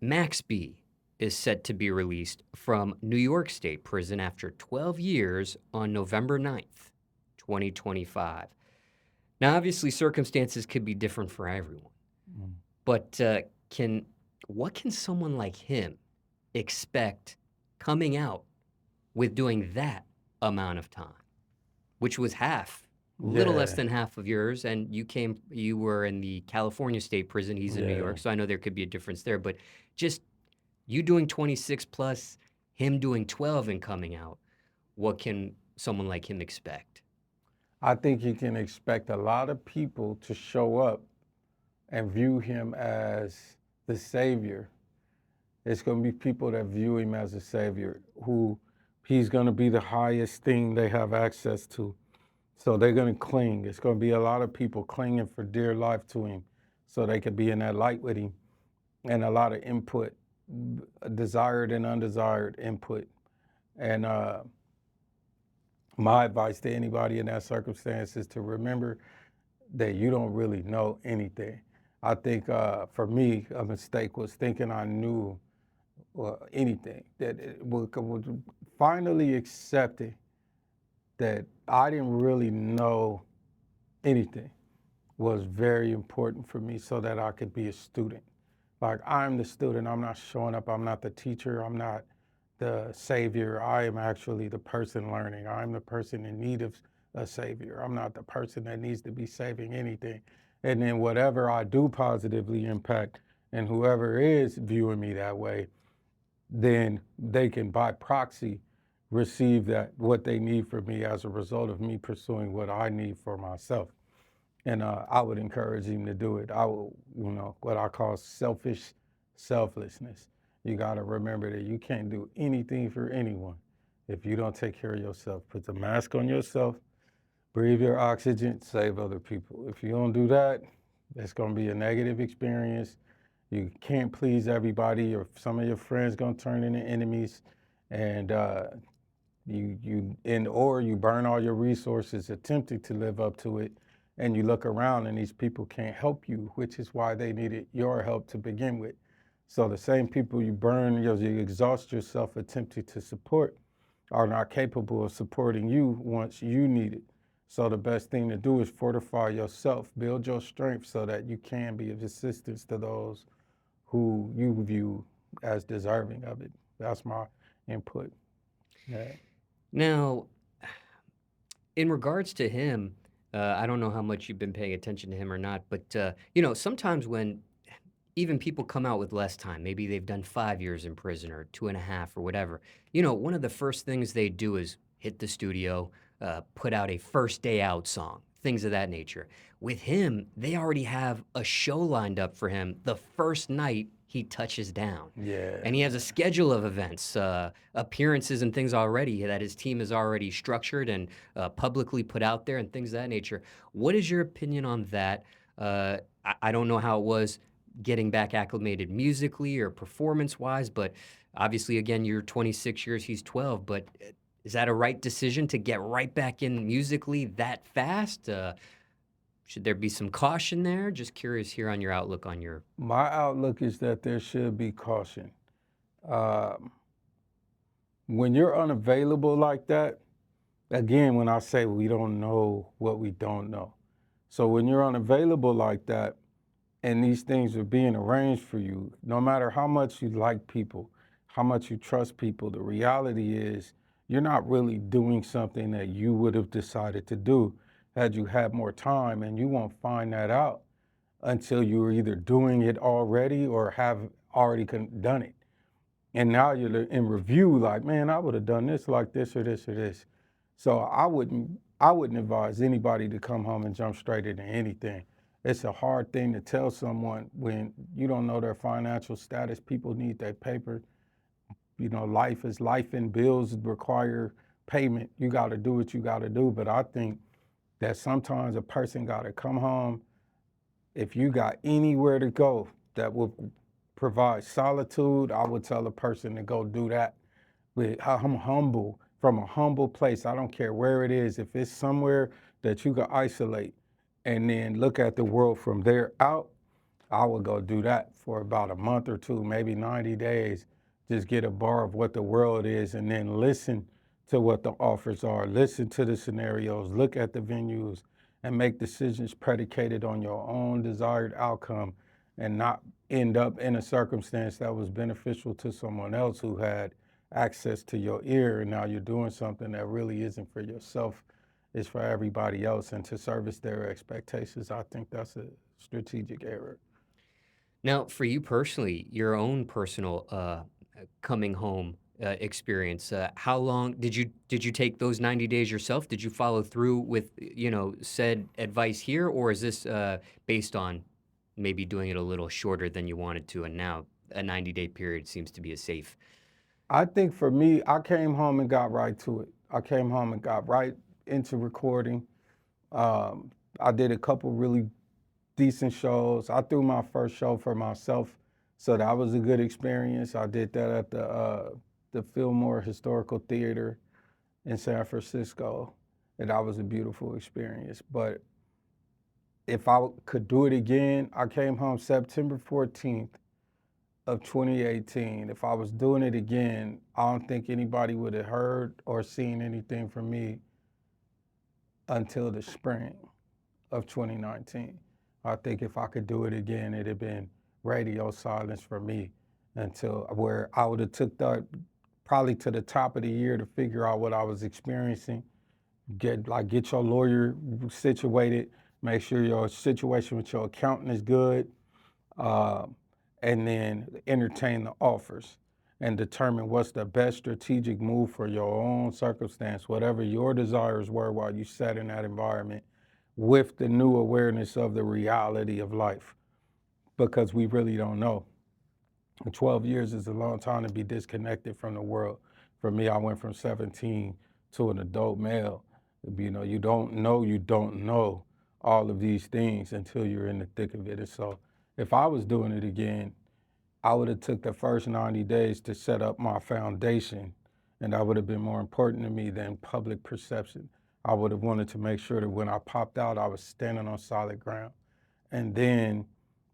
Max B is set to be released from New York State Prison after 12 years on November 9th, 2025. Now, obviously, circumstances could be different for everyone, Mm. but can what can someone like him expect coming out with doing that amount of time, which was half, little less Yeah, than half of yours, and you were in the California State Prison, he's in New yeah. York, so I know there could be a difference there, but just you doing 26 plus, him doing 12 and coming out, what can someone like him expect? I think you can expect a lot of people to show up and view him as the savior. It's going to be people that view him as a savior, who he's going to be the highest thing they have access to. So they're going to cling. It's going to be a lot of people clinging for dear life to him so they could be in that light with him, and a lot of input, desired and undesired input. And my advice to anybody in that circumstance is to remember that you don't really know anything. I think for me, a mistake was thinking I knew anything. That it would finally accepting that I didn't really know anything was very important for me so that I could be a student. Like, I'm the student, I'm not showing up, I'm not the teacher, I'm not the savior. I am actually the person learning. I'm the person in need of a savior. I'm not the person that needs to be saving anything. And then whatever I do positively impact, and whoever is viewing me that way, then they can by proxy receive that what they need from me as a result of me pursuing what I need for myself. And I would encourage him to do it. I will, what I call selfish selflessness. You got to remember that you can't do anything for anyone if you don't take care of yourself. Put the mask on yourself, breathe your oxygen, save other people. If you don't do that, it's going to be a negative experience. You can't please everybody, or some of your friends going to turn into enemies, and or you burn all your resources attempting to live up to it, and you look around and these people can't help you, which is why they needed your help to begin with. So the same people you burn, you exhaust yourself attempting to support, are not capable of supporting you once you need it. So the best thing to do is fortify yourself, build your strength so that you can be of assistance to those who you view as deserving of it. That's my input. Yeah. Now, in regards to him, I don't know how much you've been paying attention to him or not, but sometimes when even people come out with less time, maybe they've done 5 years in prison or 2.5 or whatever. One of the first things they do is hit the studio, put out a first day out song, things of that nature. With him, they already have a show lined up for him the first night he touches down. Yeah, And he has a man. schedule of events, appearances, and things already that his team has already structured and publicly put out there and things of that nature. What is your opinion on that? I don't know how it was getting back acclimated musically or performance wise, but obviously, again, you're 26 years, he's 12. But is that a right decision to get right back in musically that fast? Should there be some caution there? Just curious here on your outlook on your. My outlook is that there should be caution. Um, when you're unavailable like that, again, when I say we don't know what we don't know. So when you're unavailable like that, and these things are being arranged for you, no matter how much you like people, how much you trust people, the reality is you're not really doing something that you would have decided to do had you had more time, and you won't find that out until you're either doing it already or have already done it. And now you're in review like, man, I would have done this like this or this or this. So I wouldn't advise anybody to come home and jump straight into anything. It's a hard thing to tell someone when you don't know their financial status. People need their paper. Life is life, and bills require payment. You got to do what you got to do. But I think that sometimes a person got to come home. If you got anywhere to go that will provide solitude, I would tell a person to go do that. I'm humble, from a humble place. I don't care where it is. If it's somewhere that you can isolate and then look at the world from there out, I would go do that for about a month or two, maybe 90 days, just get a bar of what the world is and then listen to what the offers are, listen to the scenarios, look at the venues, and make decisions predicated on your own desired outcome and not end up in a circumstance that was beneficial to someone else who had access to your ear. And now you're doing something that really isn't for yourself, it's for everybody else. And to service their expectations, I think that's a strategic error. Now, for you personally, your own personal coming home experience, how long did you take those 90 days yourself? Did you follow through with said advice here, or is this based on maybe doing it a little shorter than you wanted to, and now a 90-day period seems to be a safe? I think for me, I came home and got right to it. I came home and got right into recording. Um, I did a couple really decent shows. I threw my first show for myself, so that was a good experience. I did that at the Fillmore Historical Theater in San Francisco, and that was a beautiful experience. But if I could do it again, I came home September 14th of 2018. If I was doing it again, I don't think anybody would have heard or seen anything from me until the spring of 2019. I think if I could do it again, it'd have been radio silence for me until where I would have took that probably to the top of the year to figure out what I was experiencing. Get your lawyer situated, make sure your situation with your accountant is good, uh, and then entertain the offers and determine what's the best strategic move for your own circumstance, whatever your desires were while you sat in that environment with the new awareness of the reality of life, because we really don't know. 12 years is a long time to be disconnected from the world. For me, I went from 17 to an adult male. You don't know all of these things until you're in the thick of it. And so if I was doing it again, I would have took the first 90 days to set up my foundation, and that would have been more important to me than public perception. I would have wanted to make sure that when I popped out, I was standing on solid ground, and then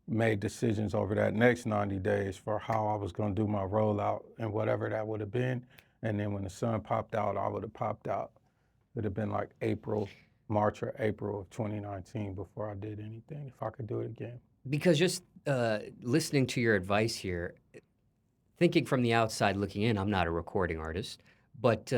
made decisions over that next 90 days for how I was going to do my rollout and whatever that would have been. And then when the sun popped out, I would have popped out. It would have been like March or April of 2019 before I did anything, if I could do it again. Because just listening to your advice here, thinking from the outside looking in, I'm not a recording artist, but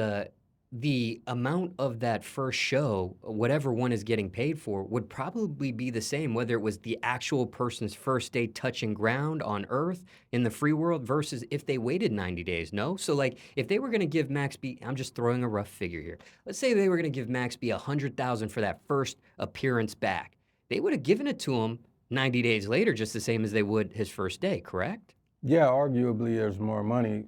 the amount of that first show, whatever one is getting paid for, would probably be the same whether it was the actual person's first day touching ground on Earth in the free world versus if they waited 90 days. No? So, like, if they were going to give Max B, I'm just throwing a rough figure here. Let's say they were going to give Max B 100,000 for that first appearance back. They would have given it to him 90 days later, just the same as they would his first day, correct? Yeah, arguably there's more money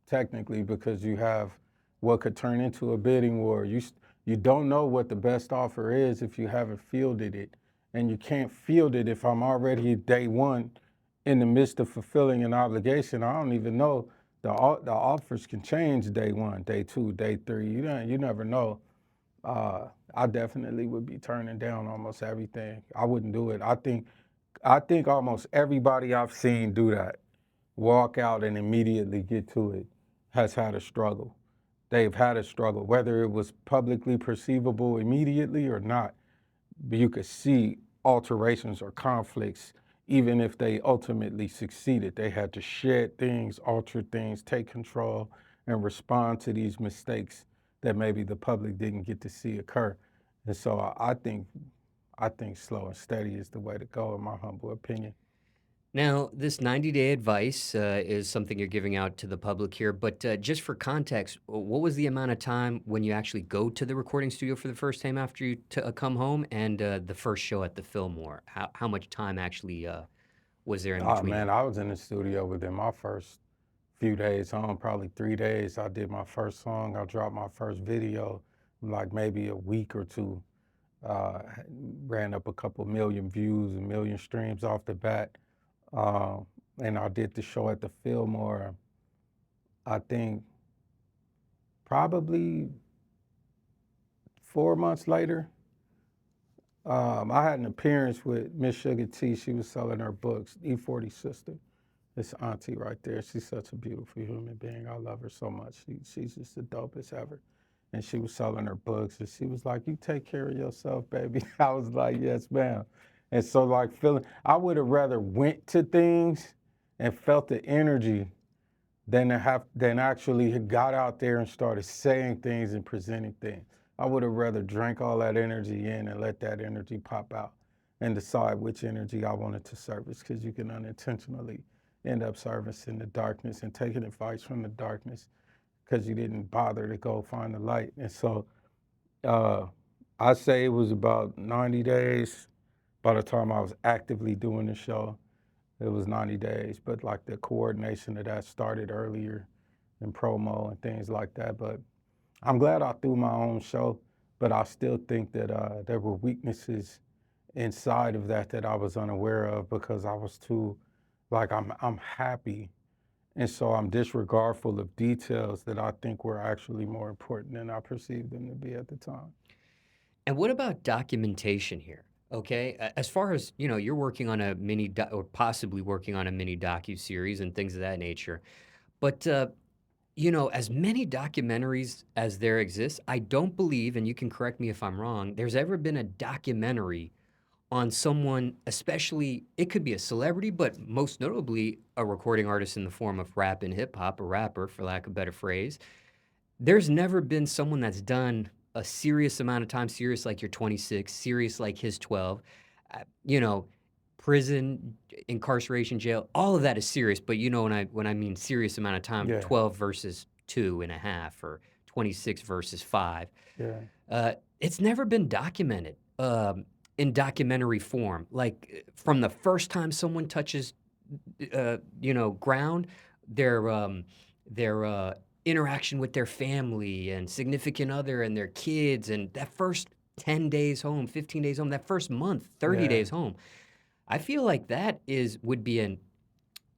technically because you have what could turn into a bidding war. You don't know what the best offer is if you haven't fielded it, and you can't field it if I'm already day one in the midst of fulfilling an obligation. I don't even know the offers can change day one, day two, day three. You never know. I definitely would be turning down almost everything. I wouldn't do it. I think almost everybody I've seen do that, walk out and immediately get to it, has had a struggle. They've had a struggle, whether it was publicly perceivable immediately or not. But you could see alterations or conflicts, even if they ultimately succeeded. They had to shed things, alter things, take control, and respond to these mistakes that maybe the public didn't get to see occur. And so I think slow and steady is the way to go, in my humble opinion. Now, this 90-day advice is something you're giving out to the public here, but just for context, what was the amount of time when you actually go to the recording studio for the first time after you come home and the first show at the Fillmore? How much time actually was there in Oh between? man, I was in the studio within my first few days home, probably 3 days. I did my first song. I dropped my first video, like maybe a week or two. Uh, ran up a couple million views, a million streams off the bat. Um, and I did the show at the Fillmore, I think probably 4 months later. I had an appearance with Miss Sugar T. She was selling her books, E40 sister. This auntie right there. She's such a beautiful human being. I love her so much. She's just the dopest ever. And she was selling her books, and she was like, "You take care of yourself, baby." I was like, "Yes, ma'am." And so, like, feeling, I would have rather went to things and felt the energy than actually got out there and started saying things and presenting things. I would have rather drank all that energy in and let that energy pop out and decide which energy I wanted to service, because you can unintentionally end up servicing the darkness and taking advice from the darkness because you didn't bother to go find the light. And so uh, I say it was about 90 days by the time I was actively doing the show. It was 90 days, but like the coordination of that started earlier and promo and things like that. But I'm glad I threw my own show, but I still think that there were weaknesses inside of that that I was unaware of because I was too, like, I'm happy. And so I'm disregardful of details that I think were actually more important than I perceived them to be at the time. And what about documentation here? Okay, as far as you know, you're working on a or possibly working on a mini docu series and things of that nature. But you know, as many documentaries as there exist, I don't believe, and you can correct me if I'm wrong, there's ever been a documentary on someone, especially it could be a celebrity, but most notably a recording artist in the form of rap and hip hop, a rapper, for lack of a better phrase. There's never been someone that's done a serious amount of time, serious like you're 26, serious like his 12. You know, prison, incarceration, jail, all of that is serious. But you know, when I mean serious amount of time, Yeah, 12 versus 2.5 or 26 versus 5. yeah, It's never been documented in documentary form. Like from the first time someone touches, you know, ground, their their interaction with their family and significant other and their kids, and that first 10 days home, 15 days home, that first month, 30 yeah, days home. I feel like that is would be an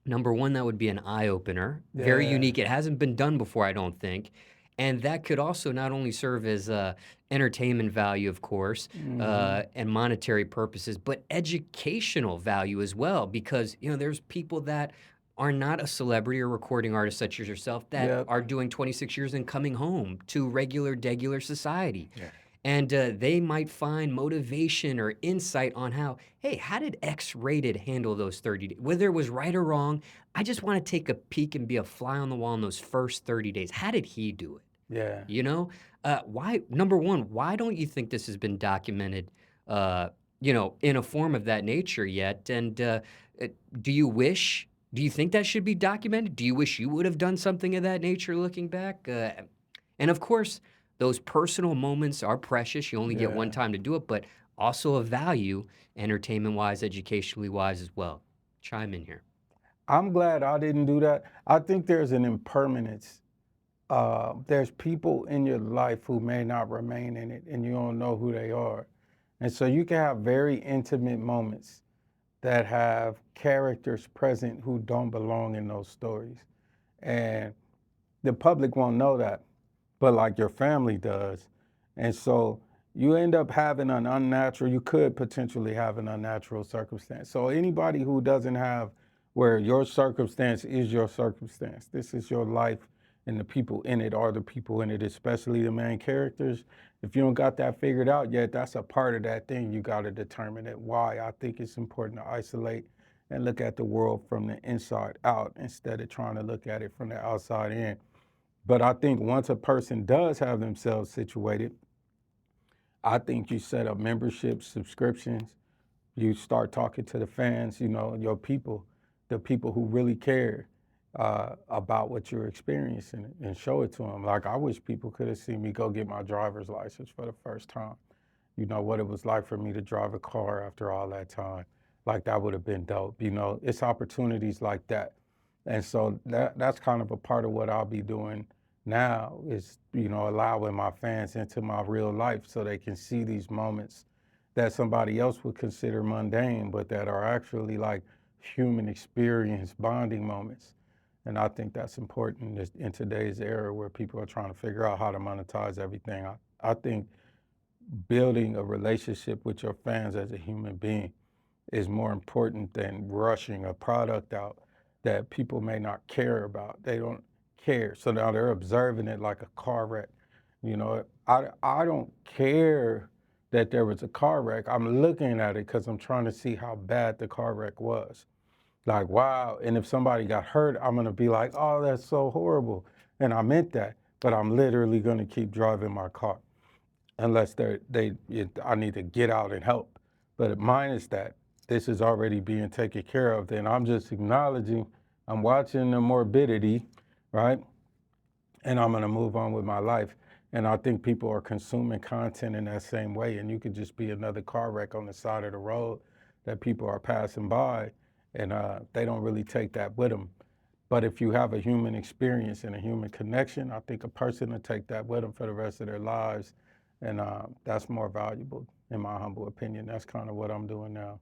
number one, that would be an eye opener. Very yeah. unique. It hasn't been done before, I don't think. And that could also not only serve as entertainment value, of course, Hmm. and monetary purposes, but educational value as well. Because you know, there's people that are not a celebrity or recording artist such as yourself that Yep. are doing 26 years and coming home to regular, degular society. Yeah. And they might find motivation or insight on how, hey, how did X rated handle those 30 days? Whether it was right or wrong, I just want to take a peek and be a fly on the wall in those first 30 days. How did he do it? Yeah. You know, why? Number one, why don't you think this has been documented? Uh, you know, in a form of that nature yet? And uh, do you wish? Do you think that should be documented? Do you wish you would have done something of that nature looking back? And of course, those personal moments are precious. You only get one Yeah. time to do it, but also of value, entertainment wise, educationally wise as well. Chime in here. I'm glad I didn't do that. I think there's an impermanence. There's people in your life who may not remain in it, and you don't know who they are. And so you can have very intimate moments that have characters present who don't belong in those stories. And the public won't know that, but like your family does. And so you end up having an unnatural, you could potentially have an unnatural circumstance. So anybody who doesn't have where your circumstance is your circumstance, this is your life, and the people in it are the people in it, especially the main characters. If you don't got that figured out yet, that's a part of that thing you got to determine it. Why I think it's important to isolate and look at the world from the inside out instead of trying to look at it from the outside in. But I think once a person does have themselves situated, I think you set up memberships, subscriptions, you start talking to the fans, you know, your people, the people who really care about what you're experiencing and show it to them. Like, I wish people could have seen me go get my driver's license for the first time. You know, what it was like for me to drive a car after all that time. Like, that would have been dope. You know, it's opportunities like that. And so that's kind of a part of what I'll be doing now is, you know, allowing my fans into my real life so they can see these moments that somebody else would consider mundane, but that are actually like human experience bonding moments. And I think that's important in today's era where people are trying to figure out how to monetize everything. I think building a relationship with your fans as a human being is more important than rushing a product out that people may not care about. They don't care. So now they're observing it like a car wreck. You know, I don't care that there was a car wreck. I'm looking at it because I'm trying to see how bad the car wreck was. Like, wow. And if somebody got hurt, I'm going to be like, oh, that's so horrible. And I meant that. But I'm literally going to keep driving my car unless I need to get out and help. But mine is that this is already being taken care of. Then I'm just acknowledging, I'm watching the morbidity, right? And I'm gonna move on with my life. And I think people are consuming content in that same way. And you could just be another car wreck on the side of the road that people are passing by, and they don't really take that with them. But if you have a human experience and a human connection, I think a person will take that with them for the rest of their lives. And that's more valuable, in my humble opinion. That's kind of what I'm doing now.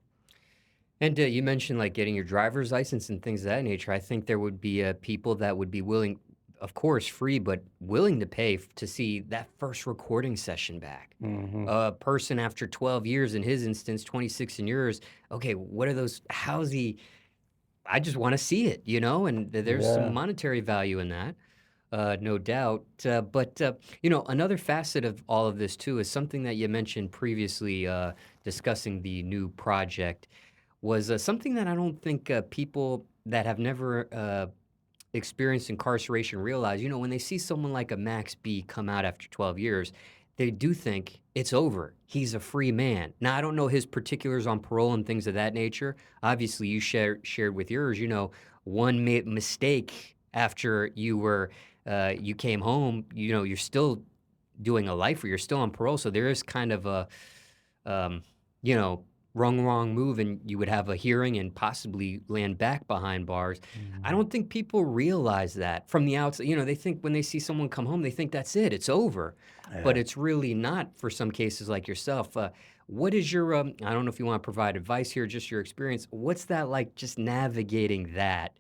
And you mentioned like getting your driver's license and things of that nature. I think there would be people that would be willing, of course, free, but willing to pay to see that first recording session back. Hmm. A person after 12 years, in his instance, 26 in yours. Okay, what are those? How's he? I just want to see it, you know, and there's some Yeah. monetary value in that, no doubt. But you know, another facet of all of this too is something that you mentioned previously, discussing the new project was something that I don't think people that have never experienced incarceration realize. You know, when they see someone like a Max B come out after 12 years, they do think it's over. He's a free man. Now, I don't know his particulars on parole and things of that nature. Obviously, you shared with yours, you know, one mistake after you came home, you know, you're still doing a lifer, you're still on parole. So there is kind of a, um, you know, wrong move, and you would have a hearing and possibly land back behind bars. I Hmm. don't think people realize that from the outside. You know, they think when they see someone come home, they think that's it, it's over. But Yeah. it's really not for some cases like yourself. What is your, I don't know if you want to provide advice here, just your experience. What's that like just navigating that?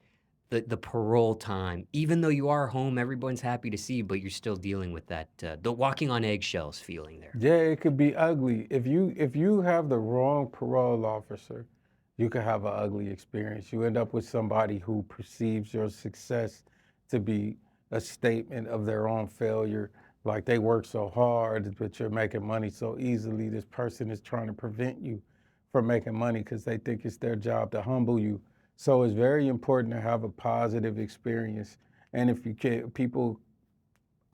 The parole time, even though you are home, everyone's happy to see you, but you're still dealing with that the walking on eggshells feeling there. Yeah, it could be ugly. If you have the wrong parole officer, you could have an ugly experience. You end up with somebody who perceives your success to be a statement of their own failure. Like they work so hard, but you're making money so easily. This person is trying to prevent you from making money because they think it's their job to humble you. So it's very important to have a positive experience. And if you can, people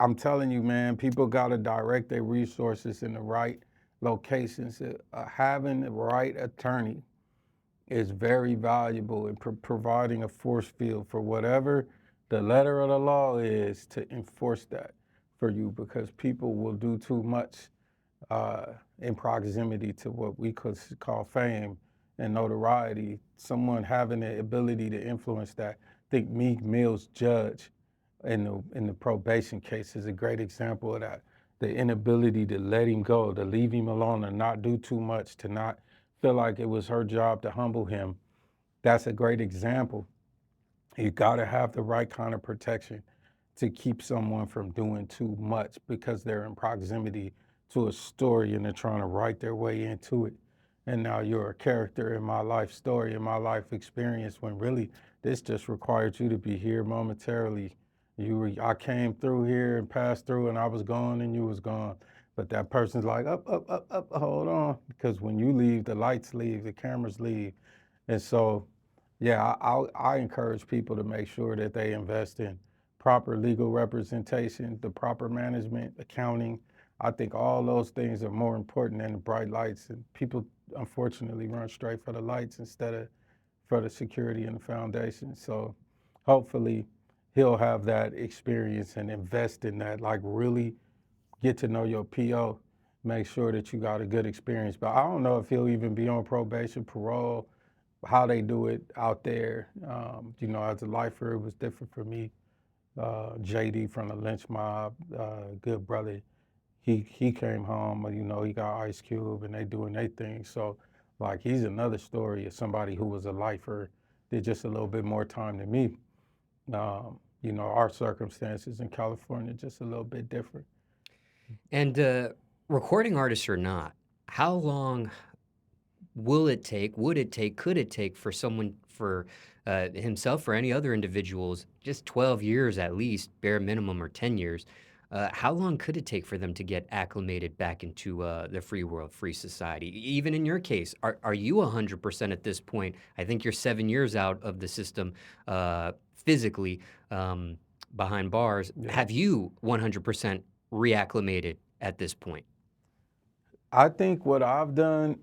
I'm telling you, man, people got to direct their resources in the right locations. Having the right attorney is very valuable in providing a force field for whatever the letter of the law is to enforce that for you because people will do too much uh, in proximity to what we could call fame and notoriety. Someone having the ability to influence that. I think Meek Mill's judge in the probation case is a great example of that. The inability to let him go, to leave him alone, and not do too much, to not feel like it was her job to humble him. That's a great example. You got to have the right kind of protection to keep someone from doing too much because they're in proximity to a story and they're trying to write their way into it. And now you're a character in my life story, in my life experience, when really this just required you to be here momentarily. I came through here and passed through and I was gone and you was gone. But that person's like, up, hold on. Because when you leave, the lights leave, the cameras leave. And so yeah, I encourage people to make sure that they invest in proper legal representation, the proper management, accounting. I think all those things are more important than the bright lights. And people unfortunately run straight for the lights instead of for the security and the foundation. So hopefully he'll have that experience and invest in that, like really get to know your PO, make sure that you got a good experience. But I don't know if he'll even be on probation, parole, how they do it out there. As a lifer, it was different for me. JD from the lynch mob, good brother, he came home, he got Ice Cube and they doing their thing. So like he's another story of somebody who was a lifer, did just a little bit more time than me. Our circumstances in California just a little bit different. And recording artists or not, how long will it take, would it take, could it take for someone, for himself or any other individuals, just 12 years at least, bare minimum, or 10 years? How long could it take for them to get acclimated back into the free world, free society? Even in your case, are you 100% at this point? I think you're 7 years out of the system physically, um, behind bars. Yeah. Have you 100% reacclimated at this point? I think what I've done,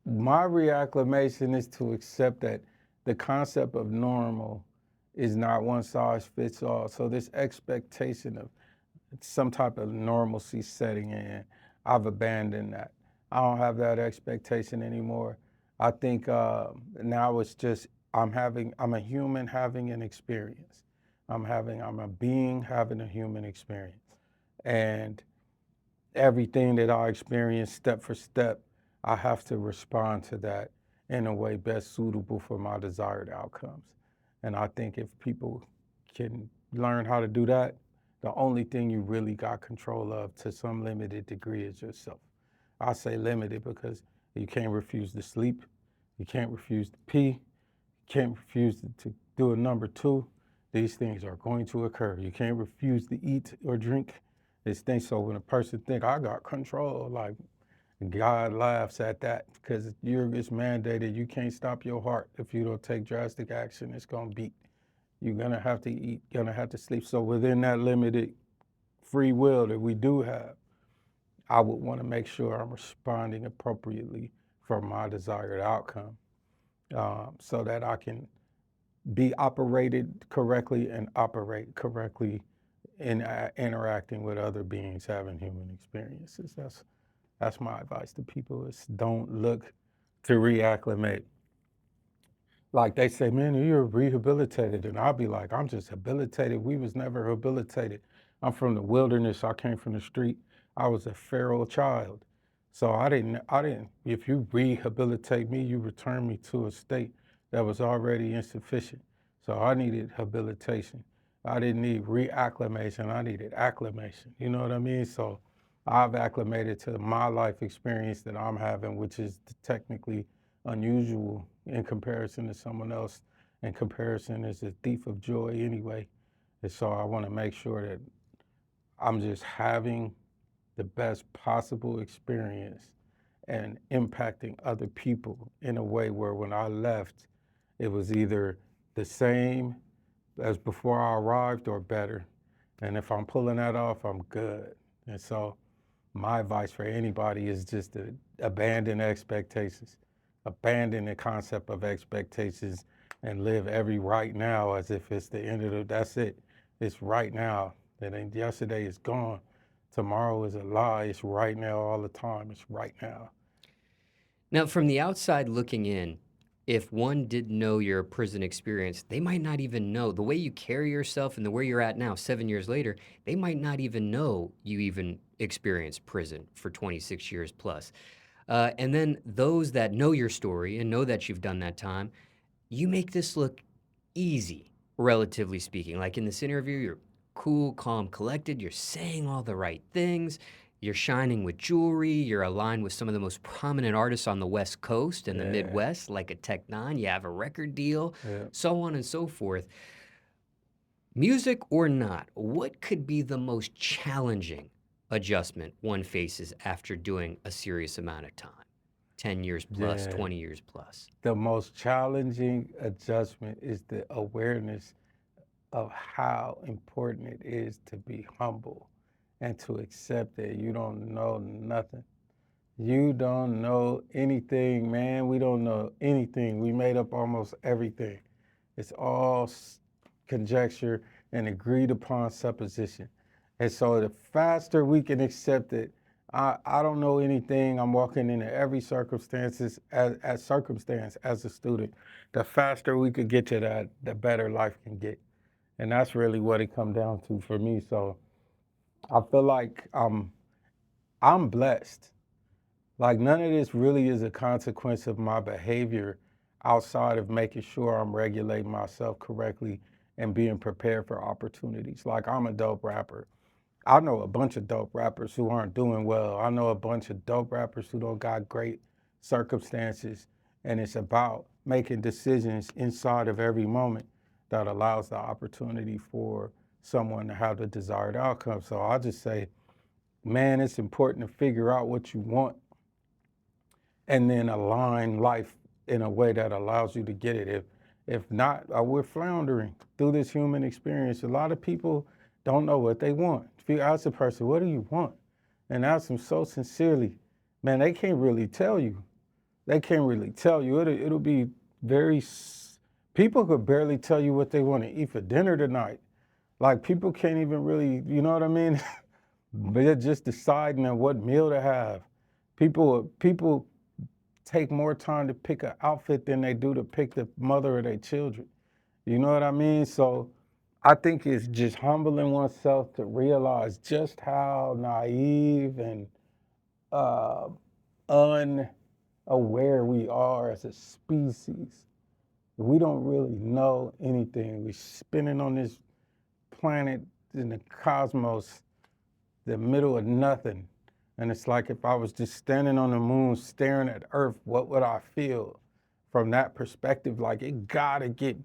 my reacclimation is to accept that the concept of normal is not one size fits all. So this expectation of some type of normalcy setting in, I've abandoned that. I don't have that expectation anymore. I think now it's just I'm a human having an experience. I'm a being having a human experience. And everything that I experience step for step, I have to respond to that in a way best suitable for my desired outcomes. And I think if people can learn how to do that, the only thing you really got control of to some limited degree is yourself. I say limited because you can't refuse to sleep, you can't refuse to pee, you can't refuse to do a number two. These things are going to occur. You can't refuse to eat or drink these things. So when a person think I got control, like God laughs at that because it's mandated. You can't stop your heart if you don't take drastic action. It's gonna beat. You're gonna have to eat. Gonna have to sleep. So within that limited free will that we do have, I would want to make sure I'm responding appropriately for my desired outcome, so that I can be operated correctly and operate correctly in interacting with other beings having human experiences. That's my advice to people is don't look to reacclimate. Like they say, man, you're rehabilitated. And I'll be like, I'm just habilitated. We was never habilitated. I'm from the wilderness. I came from the street. I was a feral child. So if you rehabilitate me, you return me to a state that was already insufficient. So I needed habilitation. I didn't need reacclimation. I needed acclimation. You know what I mean? So I've acclimated to my life experience that I'm having, which is technically unusual in comparison to someone else. And comparison is a thief of joy anyway. And so I want to make sure that I'm just having the best possible experience and impacting other people in a way where when I left, it was either the same as before I arrived or better. And if I'm pulling that off, I'm good. And so my advice for anybody is just to abandon expectations, abandon the concept of expectations, and live every right now as if it's the end of that's it. It's right now. And then yesterday is gone. Tomorrow is a lie. It's right now all the time. It's right now. Now, from the outside looking in, if one didn't know your prison experience, they might not even know the way you carry yourself and the where you're at now, 7 years later, they might not even know you even experienced prison for 26 years plus. And then those that know your story and know that you've done that time, you make this look easy, relatively speaking. Like in this interview, you're cool, calm, collected, you're saying all the right things, you're shining with jewelry, you're aligned with some of the most prominent artists on the West Coast and the Yeah, Midwest, like a Tech Nine, you have a record deal, yeah. so on and so forth. Music or not, what could be the most challenging adjustment one faces after doing a serious amount of time? 10 years plus, Yeah. 20 years plus. The most challenging adjustment is the awareness of how important it is to be humble and to accept that you don't know nothing. You don't know anything, man. We don't know anything. We made up almost everything. It's all conjecture and agreed upon supposition. And so the faster we can accept it, I don't know anything. I'm walking into every circumstance as a student. The faster we could get to that, the better life can get. And that's really what it come down to for me. So I feel like I'm blessed. Like none of this really is a consequence of my behavior outside of making sure I'm regulating myself correctly and being prepared for opportunities. Like I'm a dope rapper. I know a bunch of dope rappers who aren't doing well. I know a bunch of dope rappers who don't got great circumstances. And it's about making decisions inside of every moment that allows the opportunity for someone to have the desired outcome. So I'll just say, man, it's important to figure out what you want and then align life in a way that allows you to get it. If not, we're floundering through this human experience. A lot of people don't know what they want. If you ask a person, what do you want? And ask them so sincerely, man, they can't really tell you. They can't really tell you. It'll be very, people could barely tell you what they want to eat for dinner tonight. Like people can't even really, you know what I mean? They're just deciding on what meal to have. People take more time to pick an outfit than they do to pick the mother of their children. You know what I mean? So I think it's just humbling oneself to realize just how naive and uh, unaware we are as a species. We don't really know anything. We're spinning on this planet in the cosmos, the middle of nothing. And it's like if I was just standing on the moon staring at Earth, what would I feel from that perspective? Like it gotta get,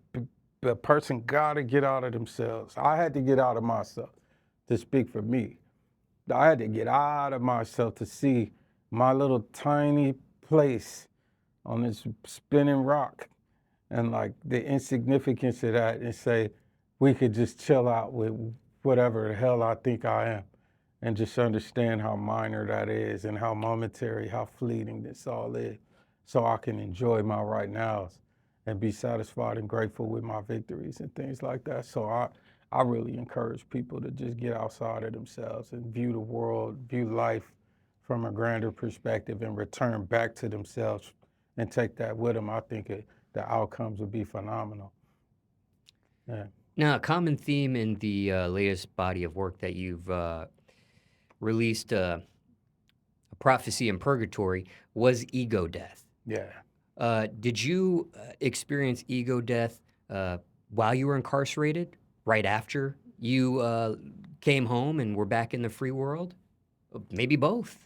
the person gotta get out of themselves. I had to get out of myself to speak for me. I had to get out of myself to see my little tiny place on this spinning rock and like the insignificance of that and say, we could just chill out with whatever the hell I think I am and just understand how minor that is and how momentary, how fleeting this all is, so I can enjoy my right nows and be satisfied and grateful with my victories and things like that. So I really encourage people to just get outside of themselves and view the world, view life from a grander perspective and return back to themselves and take that with them. I think the outcomes would be phenomenal. Yeah. Now, a common theme in the latest body of work that you've released, A Prophecy in Purgatory, was ego death. Yeah. Did you experience ego death while you were incarcerated, right after you came home and were back in the free world? Maybe both.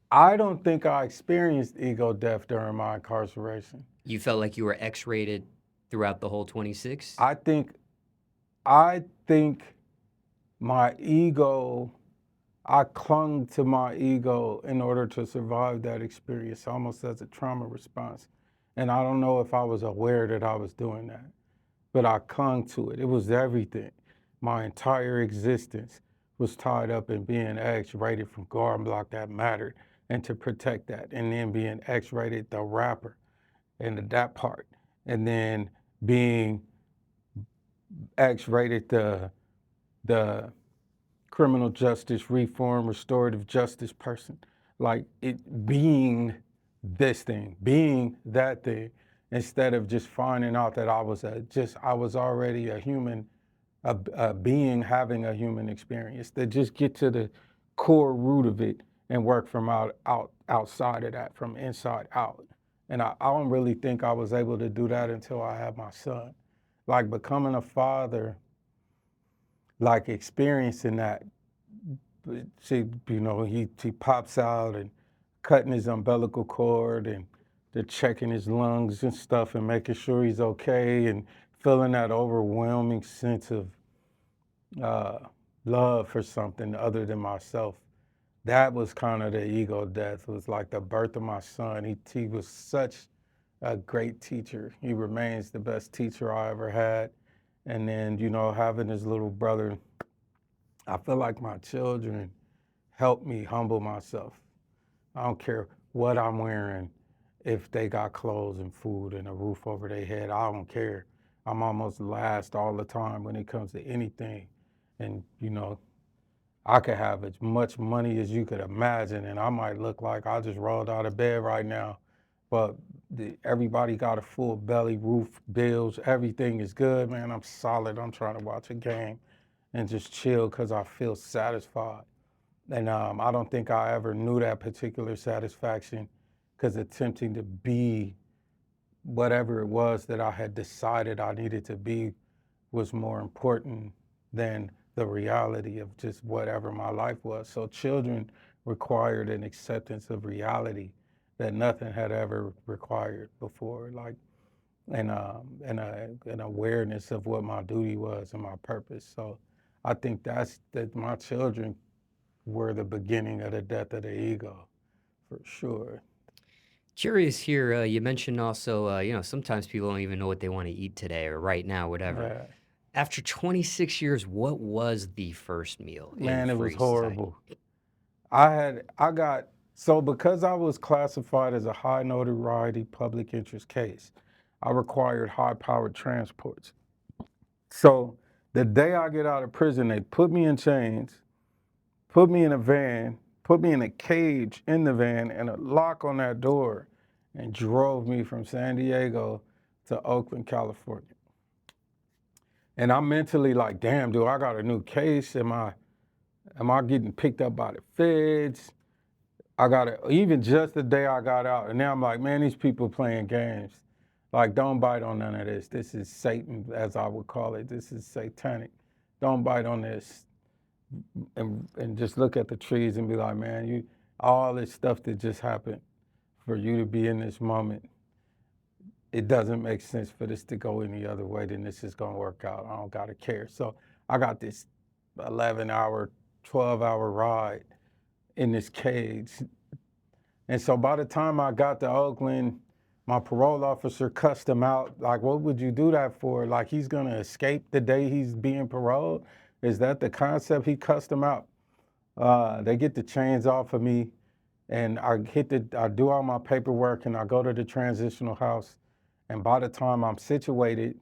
I don't think I experienced ego death during my incarceration. You felt like you were X-rated throughout the whole 26? I think I think my ego, I clung to my ego in order to survive that experience, almost as a trauma response. And I don't know if I was aware that I was doing that, but I clung to it. It was everything. My entire existence was tied up in being X-rated from Garden Block that mattered and to protect that. And then being X-rated the rapper and that part. And then being X-rated the criminal justice reform, restorative justice person. Like it being this thing, being that thing, instead of just finding out that I was I was already a human, a being having a human experience. To just get to the core root of it and work from outside of that, from inside out. And I don't really think I was able to do that until I had my son. Like becoming a father, like experiencing that. See, you know, he pops out and cutting his umbilical cord and they're checking his lungs and stuff and making sure he's okay and feeling that overwhelming sense of uh, love for something other than myself. That was kind of the ego death. It was like the birth of my son. He was such a great teacher. He remains the best teacher I ever had. And then, you know, having his little brother, I feel like my children helped me humble myself. I don't care what I'm wearing, if they got clothes and food and a roof over their head, I don't care. I'm almost last all the time when it comes to anything. And, you know, I could have as much money as you could imagine, and I might look like I just rolled out of bed right now. But everybody got a full belly, roof, bills, everything is good, man. I'm solid. I'm trying to watch a game and just chill because I feel satisfied. And I don't think I ever knew that particular satisfaction because attempting to be whatever it was that I had decided I needed to be was more important than the reality of just whatever my life was. So children required an acceptance of reality that nothing had ever required before, like an awareness of what my duty was and my purpose. So I think that my children were the beginning of the death of the ego, for sure. Curious here, you mentioned also, sometimes people don't even know what they want to eat today or right now, whatever. Uh, After 26 years, what was the first meal in Man, it was free society? horrible. I got, so because I was classified as a high notoriety public interest case, I required high powered transports. So the day I get out of prison, they put me in chains, put me in a van, put me in a cage in the van and a lock on that door and drove me from San Diego to Oakland, California. And I'm mentally like, damn, dude, I got a new case. Am I getting picked up by the feds? I got it even just the day I got out. And now I'm like, man, these people playing games. Like, don't bite on none of this. This is Satan, as I would call it. This is satanic. Don't bite on this. And just look at the trees and be like, man, all this stuff that just happened for you to be in this moment, it doesn't make sense for this to go any other way than this is gonna work out. I don't gotta care. So I got this 11-hour, 12-hour ride in this cage. And so by the time I got to Oakland, my parole officer cussed him out. Like, what would you do that for? Like, he's gonna escape the day he's being paroled? Is that the concept? He cussed him out. They get the chains off of me, and I do all my paperwork, and I go to the transitional house. And by the time I'm situated,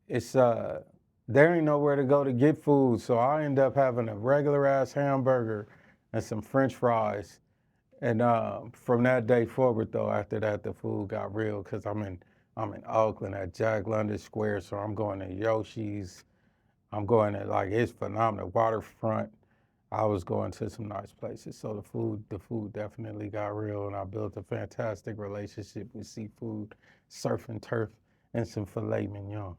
it's there ain't nowhere to go to get food. So I end up having a regular ass hamburger and some French fries. And from that day forward, though, after that, the food got real because I'm in Oakland at Jack London Square, so I'm going to Yoshi's. I'm going to like it's phenomenal waterfront. I was going to some nice places, so the food definitely got real, and I built a fantastic relationship with seafood, surf and turf, and some filet mignon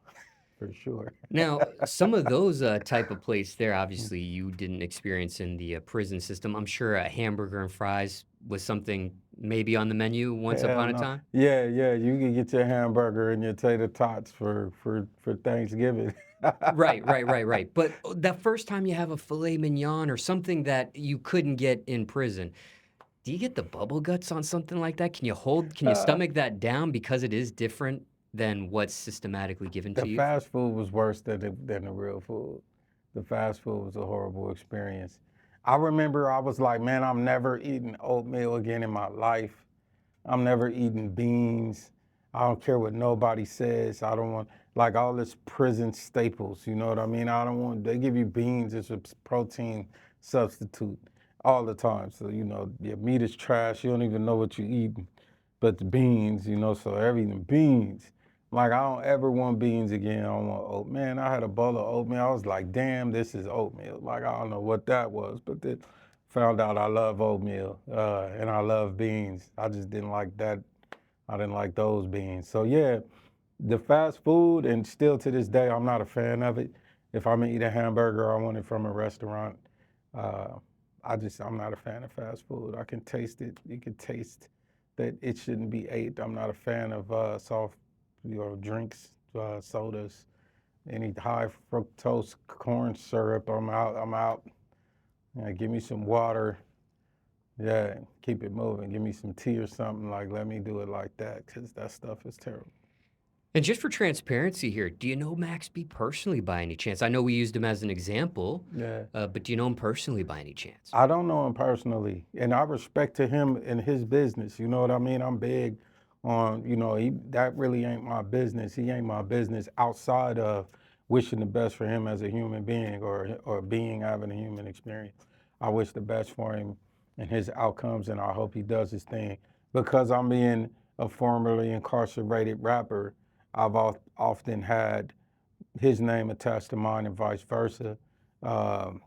for sure. Now, some of those type of plates there, obviously, you didn't experience in the prison system. I'm sure a hamburger and fries was something maybe on the menu once Hell upon a no. time. Yeah, yeah, you can get your hamburger and your tater tots for Thanksgiving. Right, right, right, right. But that first time you have a filet mignon or something that you couldn't get in prison, do you get the bubble guts on something like that? Can you Uh, stomach that down because it is different than what's systematically given the to you? fast food was worse than the real food. The fast food was a horrible experience. I remember I was like, man, I'm never eating oatmeal again in my life. I'm never eating beans. I don't care what nobody says. I don't want like all this prison staples. You know what I mean? I don't want. They give you beans as a protein substitute all the time. So your meat is trash. You don't even know what you're eating, but the beans. So everything beans. Like I don't ever want beans again. I don't want oat. Man, I had a bowl of oatmeal. I was like, damn, this is oatmeal. Like I don't know what that was, but then found out I love oatmeal and I love beans. I just didn't like that. I didn't like those beans. So yeah, the fast food, and still to this day, I'm not a fan of it. If I'm gonna eat a hamburger, I want it from a restaurant. Uh, I'm not a fan of fast food. I can taste it. You can taste that it shouldn't be ate. I'm not a fan of soft, drinks, sodas, any high fructose corn syrup. I'm out. I'm out. Give me some water. Yeah, keep it moving. Give me some tea or something. Like, let me do it like that because that stuff is terrible. And just for transparency here, do you know Max B personally by any chance? I know we used him as an example, Yeah. but do you know him personally by any chance? I don't know him personally, and I respect to him in his business. You know what I mean? I'm big on, that really ain't my business. He ain't my business outside of wishing the best for him as a human being or being having a human experience. I wish the best for him and his outcomes, and I hope he does his thing. Because I'm being a formerly incarcerated rapper, I've often had his name attached to mine and vice versa. Um,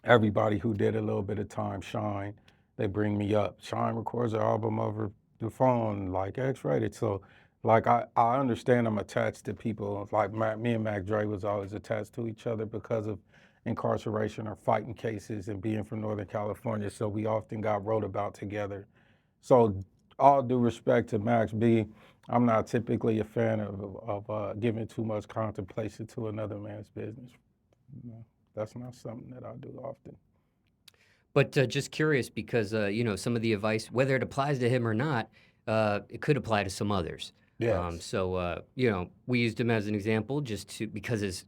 Everybody who did a little bit of time shine, they bring me up. Shine records an album over the phone, like X-rated. So, like I understand I'm attached to people. Like me and Mac Dre was always attached to each other because of incarceration or fighting cases and being from Northern California. So we often got wrote about together. So all due respect to Max B, I'm not typically a fan of giving too much contemplation to another man's business. You know, that's not something that I do often. But just curious because some of the advice, whether it applies to him or not, it could apply to some others. Yes. So we used him as an example just to because his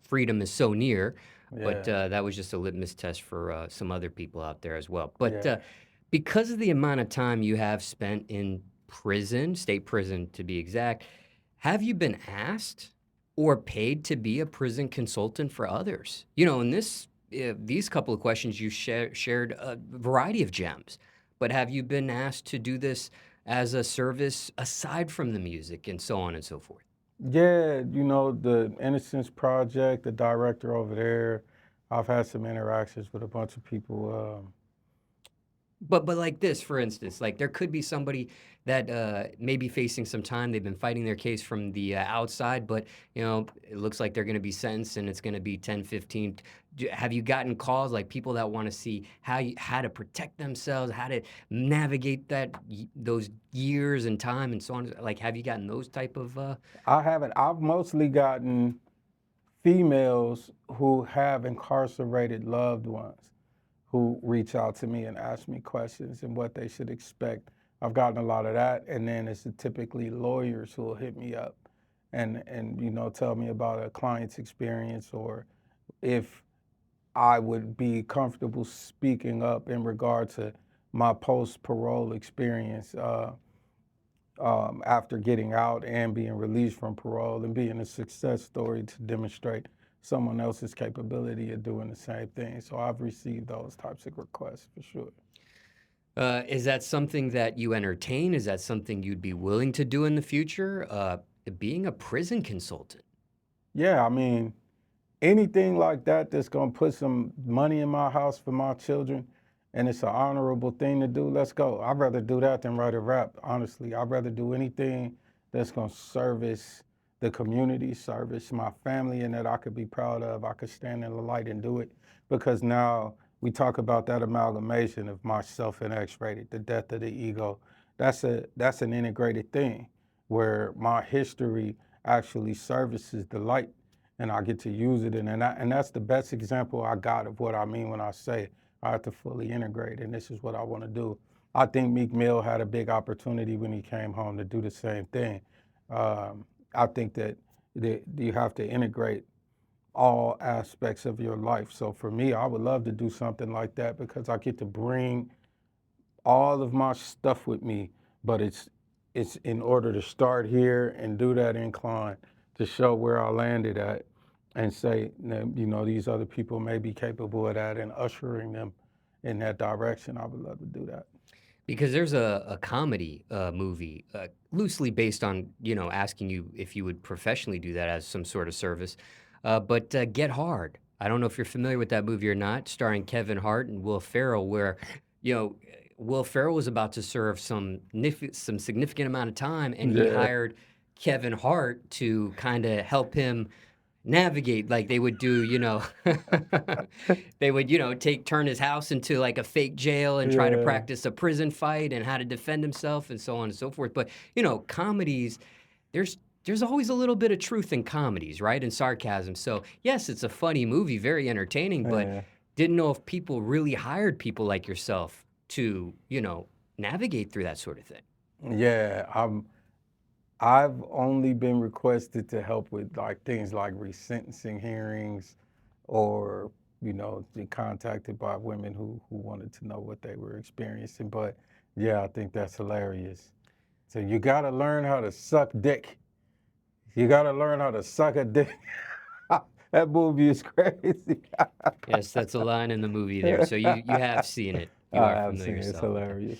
freedom is so near. But Yeah. that was just a litmus test for some other people out there as well. But Yeah. because of the amount of time you have spent in prison, state prison to be exact, have you been asked or paid to be a prison consultant for others? In these couple of questions, you shared a variety of gems, but have you been asked to do this as a service aside from the music and so on and so forth? Yeah, the Innocence Project, the director over there, I've had some interactions with a bunch of people. But like this, for instance, like there could be somebody that may be facing some time. They've been fighting their case from the outside, but it looks like they're going to be sentenced, and it's going to be 10, 15. Have you gotten calls like people that want to see how to protect themselves, how to navigate those years and time and so on? Like, have you gotten those type of? I haven't, I've mostly gotten females who have incarcerated loved ones who reach out to me and ask me questions and what they should expect. I've gotten a lot of that, and then it's typically lawyers who will hit me up and tell me about a client's experience or if I would be comfortable speaking up in regard to my post parole experience after getting out and being released from parole and being a success story to demonstrate someone else's capability of doing the same thing. So I've received those types of requests for sure. Is that something that you entertain? Is that something you'd be willing to do in the future? Being a prison consultant. Yeah, I mean, anything like that that's gonna put some money in my house for my children and it's an honorable thing to do, let's go. I'd rather do that than write a rap, honestly. I'd rather do anything that's gonna service the community, service my family, and that I could be proud of. I could stand in the light and do it because now we talk about that amalgamation of myself and X-rated, the death of the ego. That's an integrated thing where my history actually services the light and I get to use it. And that's the best example I got of what I mean when I say I have to fully integrate, and this is what I want to do. I think Meek Mill had a big opportunity when he came home to do the same thing. I think that you have to integrate all aspects of your life. So for me, I would love to do something like that because I get to bring all of my stuff with me, but it's in order to start here and do that incline to show where I landed at and say, these other people may be capable of that and ushering them in that direction. I would love to do that. Because there's a comedy movie loosely based on, asking you if you would professionally do that as some sort of service. But Get Hard. I don't know if you're familiar with that movie or not, starring Kevin Hart and Will Ferrell, where, you know, Will Ferrell was about to serve some significant amount of time, and he Yeah, hired Kevin Hart to kind of help him navigate. Like they would do, they would, turn his house into like a fake jail and try to yeah, practice a prison fight and how to defend himself and so on and so forth. But, comedies, there's always a little bit of truth in comedies, right? And sarcasm. So, yes, it's a funny movie, very entertaining, but yeah, didn't know if people really hired people like yourself to, navigate through that sort of thing. yeah. I've only been requested to help with like things like resentencing hearings or, be contacted by women who wanted to know what they were experiencing. But yeah, I think that's hilarious. So you gotta learn how to suck dick. You gotta learn how to suck a dick. That movie is crazy. Yes, that's a line in the movie there. So you have seen it. You are I have familiar seen it. It's yourself with it. hilarious.